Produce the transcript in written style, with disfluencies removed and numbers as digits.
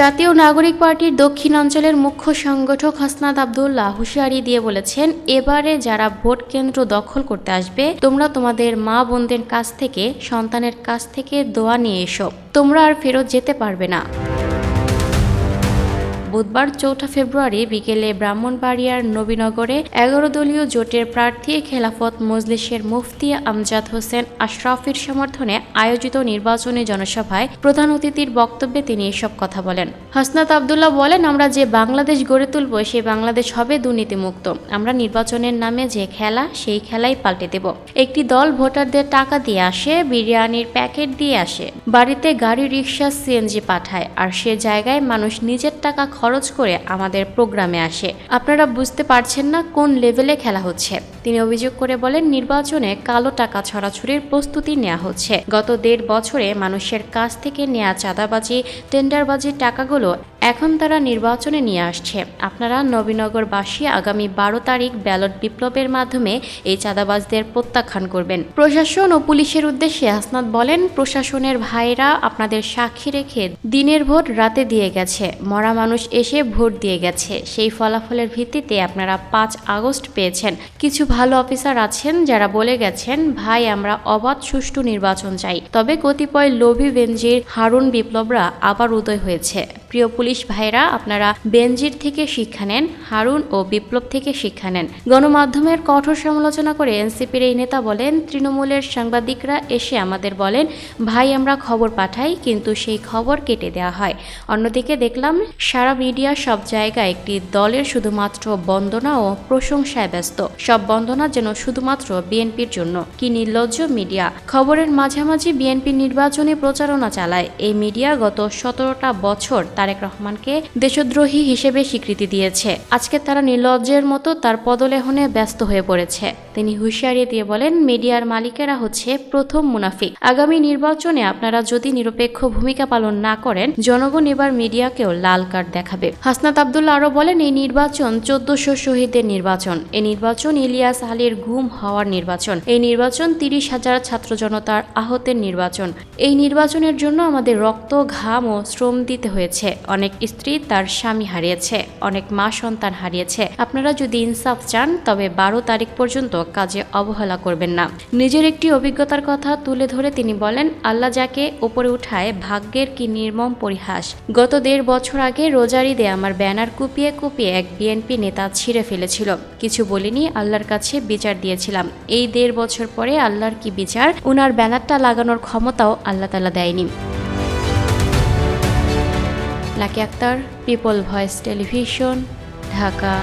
জাতীয় নাগরিক পার্টির দক্ষিণাঞ্চলের মুখ্য সংগঠক হাসনাত আব্দুল্লাহ হুঁশিয়ারি দিয়ে বলেছেন, এবারে যারা ভোট কেন্দ্র দখল করতে আসবে, তোমরা তোমাদের মা বোনদের কাছ থেকে, সন্তানের কাছ থেকে দোয়া নিয়ে এসো, তোমরা আর ফেরত যেতে পারবে না। বুধবার ৪ ফেব্রুয়ারি বিকেলে ব্রাহ্মণবাড়িয়ার নবীনগরে ১১ দলীয় জোটের প্রার্থী খেলাফত মজলিসের মুফতি আমজাদ হোসেন আশরাফির সমর্থনে আয়োজিত নির্বাচনী জনসভায় প্রধান অতিথির বক্তব্যে তিনি এসব কথা বলেন। হাসনাত আব্দুল্লাহ বলেন, আমরা যে বাংলাদেশ গড়ে তুলব সেই বাংলাদেশ হবে দুর্নীতিমুক্ত। আমরা নির্বাচনের নামে যে খেলা, সেই খেলাই পাল্টে দেব। একটি দল ভোটারদের টাকা দিয়ে আসে, বিরিয়ানির প্যাকেট দিয়ে আসে, বাড়িতে গাড়ি, রিক্সা, সিএনজি পাঠায়, আর সে জায়গায় মানুষ নিজের টাকা খরচ করে আমাদের প্রোগ্রামে আসে। আপনারা বুঝতে পারছেন না কোন লেভেলে খেলা হচ্ছে। তিনি অভিযোগ করে বলেন, নির্বাচনে কালো টাকা ছড়াছড়ির প্রস্তুতি নেওয়া হচ্ছে। গত ১.৫ বছরে মানুষের কাছ থেকে নেওয়া চাঁদাবাজি, টেন্ডারবাজির টাকাগুলো এখন তারা নির্বাচনে নিয়ে আসছে। আপনারা নবীনগরবাসী আগামী ১২ তারিখ ব্যালট বিপ্লবের মাধ্যমে এই চাঁদাবাজদের প্রত্যাখ্যান করবেন। প্রশাসন ও পুলিশের উদ্দেশ্যে হাসনাত বলেন, প্রশাসনের ভাইরা আপনাদের সাক্ষী রেখে দিনের ভোট রাতে দিয়ে গেছে, মরা মানুষ এসে ভোট দিয়ে গেছে। সেই ফলাফলের ভিত্তিতে আপনারা ৫ আগস্ট পেয়েছেন। কিছু ভালো অফিসার আছেন যারা বলে গেছেন, ভাই আমরা অবাধ সুষ্ঠু নির্বাচন চাই। তবে কতিপয় লোভী বেনজির, হারুন বিপ্লবরা আবার উদয় হয়েছে। প্রিয় পুলিশ ভাইরা, আপনারা বেনজির থেকে শিক্ষা নেন, হারুন ও বিপ্লব থেকে শিক্ষা নেন। গণমাধ্যমের কঠোর সমালোচনা করে এনসিপির এই নেতা বলেন, তৃণমূলের সাংবাদিকরা এসে আমাদের বলেন, ভাই আমরা খবর পাঠাই, কিন্তু সেই খবর কেটে দেওয়া হয়। অন্যদিকে দেখলাম সারা মিডিয়া সব জায়গায় একটি দলের শুধুমাত্র বন্দনা ও প্রশংসায় ব্যস্ত। সব বন্দনা যেন শুধুমাত্র বিএনপির জন্য। কি নির্লজ্জ মিডিয়া! খবরের মাঝামাঝি বিএনপি নির্বাচনী প্রচারণা চালায়। এই মিডিয়া গত ১৭টা বছর তারেক রহমানকে দেশদ্রোহী হিসেবে স্বীকৃতি দিয়েছে। আজকে তারা নির্লজ্জের মতো তার পদলেহনে ব্যস্ত হয়ে পড়েছে। তিনি হুঁশিয়ারি দিয়ে বলেন, মিডিয়ার মালিকেরা হচ্ছে প্রথম মুনাফিক। আগামী নির্বাচনে আপনারা যদি নিরপেক্ষ ভূমিকা পালন না করেন, জনগণ এবার মিডিয়াকেও লাল কার্ড দেখাবে। হাসনাত আব্দুল্লাহ আরও বলেন, এই নির্বাচন ১৪০০ শহীদের নির্বাচন। এই নির্বাচন ইলিয়াস আলীর গুম হওয়ার নির্বাচন। এই নির্বাচন ৩০,০০০ ছাত্র জনতার আহতের নির্বাচন। এই নির্বাচনের জন্য আমাদের রক্ত, ঘাম ও শ্রম দিতে হয়েছে। অনেক স্ত্রী তার স্বামী হারিয়েছে, অনেক মা সন্তান হারিয়েছে। আপনারা যদি ইনসাফ চান তবে ১২ তারিখ পর্যন্ত কাজে অবহেলা করবেন না। নিজের একটি অভিজ্ঞতার কথা তুলে ধরে তিনি বলেন, আল্লাহ যাকে ওপরে উঠায় ভাগ্যের কি নির্মম পরিহাস। গত ১.৫ বছর আগে রোজার ঈদে আমার ব্যানার কুপিয়ে কুপিয়ে এক বিএনপি নেতা ছিঁড়ে ফেলেছিল। কিছু বলিনি, আল্লাহর কাছে বিচার দিয়েছিলাম। এই ১.৫ বছর পরে আল্লাহর কি বিচার, উনার ব্যানারটা লাগানোর ক্ষমতাও আল্লাহ তাআলা দেয়নি। Lucky Akter, people voice television, Dhaka.